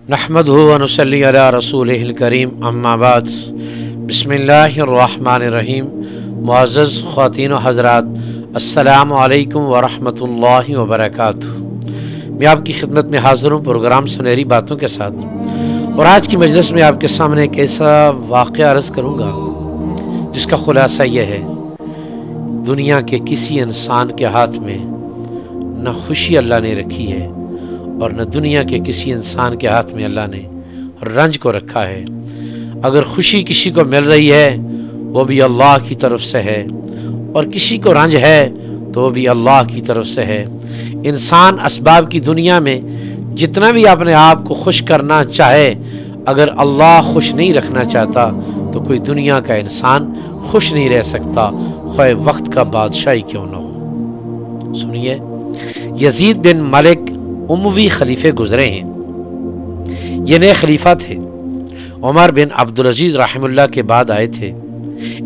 नहमदुहु व नुसल्ली अला रसूलिहिल करीम अम्मा बाद बिस्मिल्लाहिर्रहमानिर्रहीम। मुअज़्ज़ज़ ख़वातीन व हज़रात, अस्सलामु अलैकुम व रहमतुल्लाहि व बरकातुहू। मैं आपकी खिदमत में हाज़िर हूँ प्रोग्राम सुनहरी बातों के साथ। और आज की मजलिस में आपके सामने एक ऐसा वाक़या अर्ज़ करूँगा जिसका खुलासा यह है, दुनिया के किसी इंसान के हाथ में न खुशी अल्लाह ने रखी है और न दुनिया के किसी इंसान के हाथ में अल्लाह ने रंज को रखा है। अगर खुशी किसी को मिल रही है वो भी अल्लाह की तरफ से है, और किसी को रंज है तो वो भी अल्लाह की तरफ से है। इंसान असबाब की दुनिया में जितना भी अपने आप को खुश करना चाहे, अगर अल्लाह खुश नहीं रखना चाहता तो कोई दुनिया का इंसान खुश नहीं रह सकता, ख्वाह वक्त का बादशाह ही क्यों न हो। सुनिए, यजीद बिन मलिक उमवी खलीफे गुजरे हैं। ये नए खलीफा थे, उमर बिन अब्दुल अजीज रहमुल्लाह के बाद आए थे।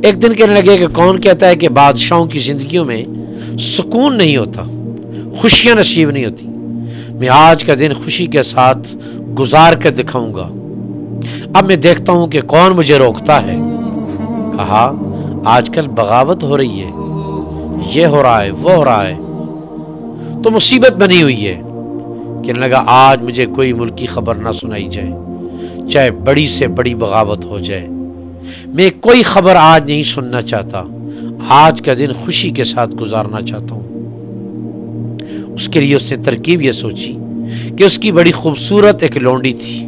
एक दिन कहने लगे कि कौन कहता है कि बादशाहों की जिंदगियों में सुकून नहीं होता, खुशियां नसीब नहीं होती। मैं आज का दिन खुशी के साथ गुजार कर दिखाऊंगा। अब मैं देखता हूं कि कौन मुझे रोकता है। कहा, आजकल बगावत हो रही है, ये हो रहा है, वो हो रहा है, तो मुसीबत बनी हुई है। कहने लगा, आज मुझे कोई मुल्क की खबर ना सुनाई जाए, चाहे बड़ी से बड़ी बगावत हो जाए, मैं कोई खबर आज नहीं सुनना चाहता। आज का दिन खुशी के साथ गुजारना चाहता हूं। उसके लिए उसने तरकीब यह सोची कि उसकी बड़ी खूबसूरत एक लौंडी थी,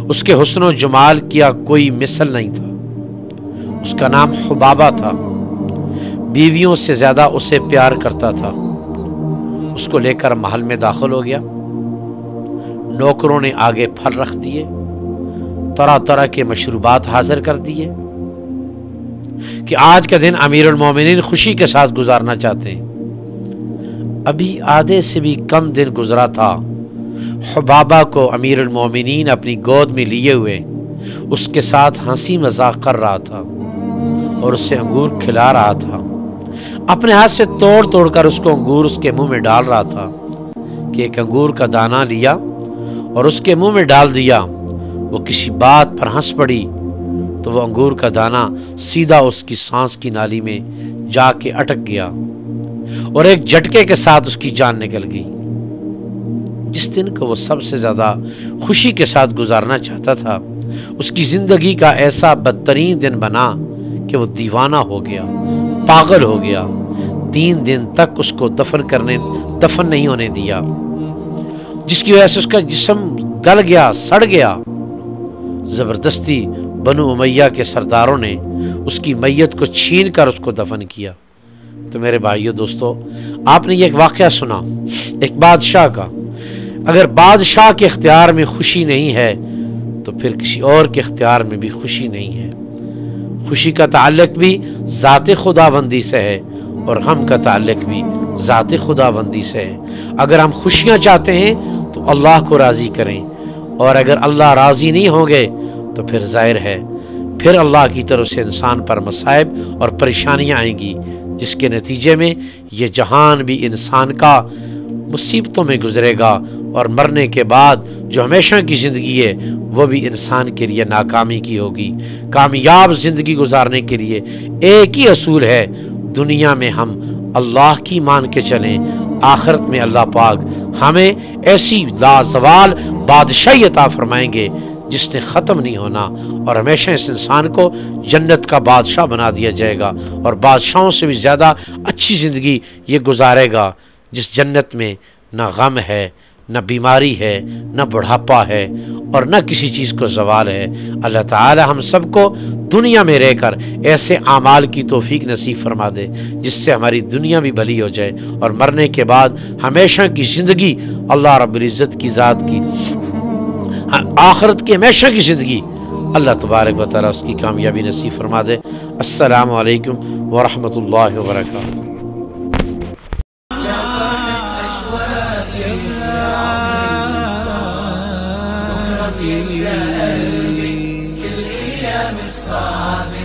उसके हुस्न जमाल किया कोई मिसल नहीं था। उसका नाम हुबाबा था, बीवियों से ज्यादा उसे प्यार करता था। उसको लेकर महल में दाखिल हो गया। नौकरों ने आगे फल रख दिए, तरह तरह के मशरूबात हाजिर कर दिए कि आज का दिन अमीरुल मोमिनीन खुशी के साथ गुजारना चाहते हैं। अभी आधे से भी कम दिन गुजरा था, हुबाबा को अमीरुल मोमिनीन अपनी गोद में लिए हुए उसके साथ हंसी मजाक कर रहा था और उसे अंगूर खिला रहा था। अपने हाथ से तोड़ तोड़ कर उसको अंगूर उसके मुंह में डाल रहा था कि एक अंगूर का दाना लिया और उसके मुंह में डाल दिया। वो किसी बात पर हंस पड़ी तो वो अंगूर का दाना सीधा उसकी सांस की नाली में जाके अटक गया और एक झटके के साथ उसकी जान निकल गई। जिस दिन को वो सबसे ज्यादा खुशी के साथ गुजारना चाहता था, उसकी जिंदगी का ऐसा बदतरीन दिन बना कि वो दीवाना हो गया, पागल हो गया। 3 दिन तक उसको दफन नहीं होने दिया, जिसकी वजह से उसका जिस्म गल गया, सड़ गया। जबरदस्ती बनु उमैया के सरदारों ने उसकी मैयत को छीन कर उसको दफन किया। तो मेरे भाइयों दोस्तों, आपने ये एक वाकया सुना एक बादशाह का। अगर बादशाह के इख्तियार में खुशी नहीं है तो फिर किसी और के इख्तियार में भी खुशी नहीं है। खुशी का ताल्लुक भी ज़ात खुदाबंदी से है और गम का ताल्लुक भी ज़ात खुदाबंदी से है। अगर हम खुशियाँ चाहते हैं तो अल्लाह को राज़ी करें, और अगर अल्लाह राज़ी नहीं होंगे तो फिर ज़ाहिर है फिर अल्लाह की तरफ से इंसान पर मसाइब और परेशानियाँ आएंगी, जिसके नतीजे में ये जहान भी इंसान का मुसीबतों में गुजरेगा और मरने के बाद जो हमेशा की ज़िंदगी है वो भी इंसान के लिए नाकामी की होगी। कामयाब ज़िंदगी गुजारने के लिए एक ही असूल है, दुनिया में हम अल्लाह की मान के चलें, आखिरत में अल्लाह पाक हमें ऐसी लाजवाल बादशाही अता फरमाएंगे जिसने ख़त्म नहीं होना, और हमेशा इस इंसान को जन्नत का बादशाह बना दिया जाएगा और बादशाहों से भी ज़्यादा अच्छी ज़िंदगी ये गुजारेगा, जिस जन्नत में न गम है, न बीमारी है, न बुढ़ापा है और न किसी चीज़ को ज़वाल है। अल्लाह ताला हम सबको दुनिया में रहकर ऐसे आमाल की तौफीक नसीब फरमा दे जिससे हमारी दुनिया भी भली हो जाए और मरने के बाद हमेशा की ज़िंदगी अल्लाह रब्बुल इज़्ज़त की ज़ात की, आखिरत की हमेशा की ज़िंदगी अल्लाह तबारक व तआला उसकी कामयाबी नसीब फरमा दे। अस्सलामु अलैकुम व रहमतुल्लाहि व बरकातुहू। يتساءل من كل أيام الصعب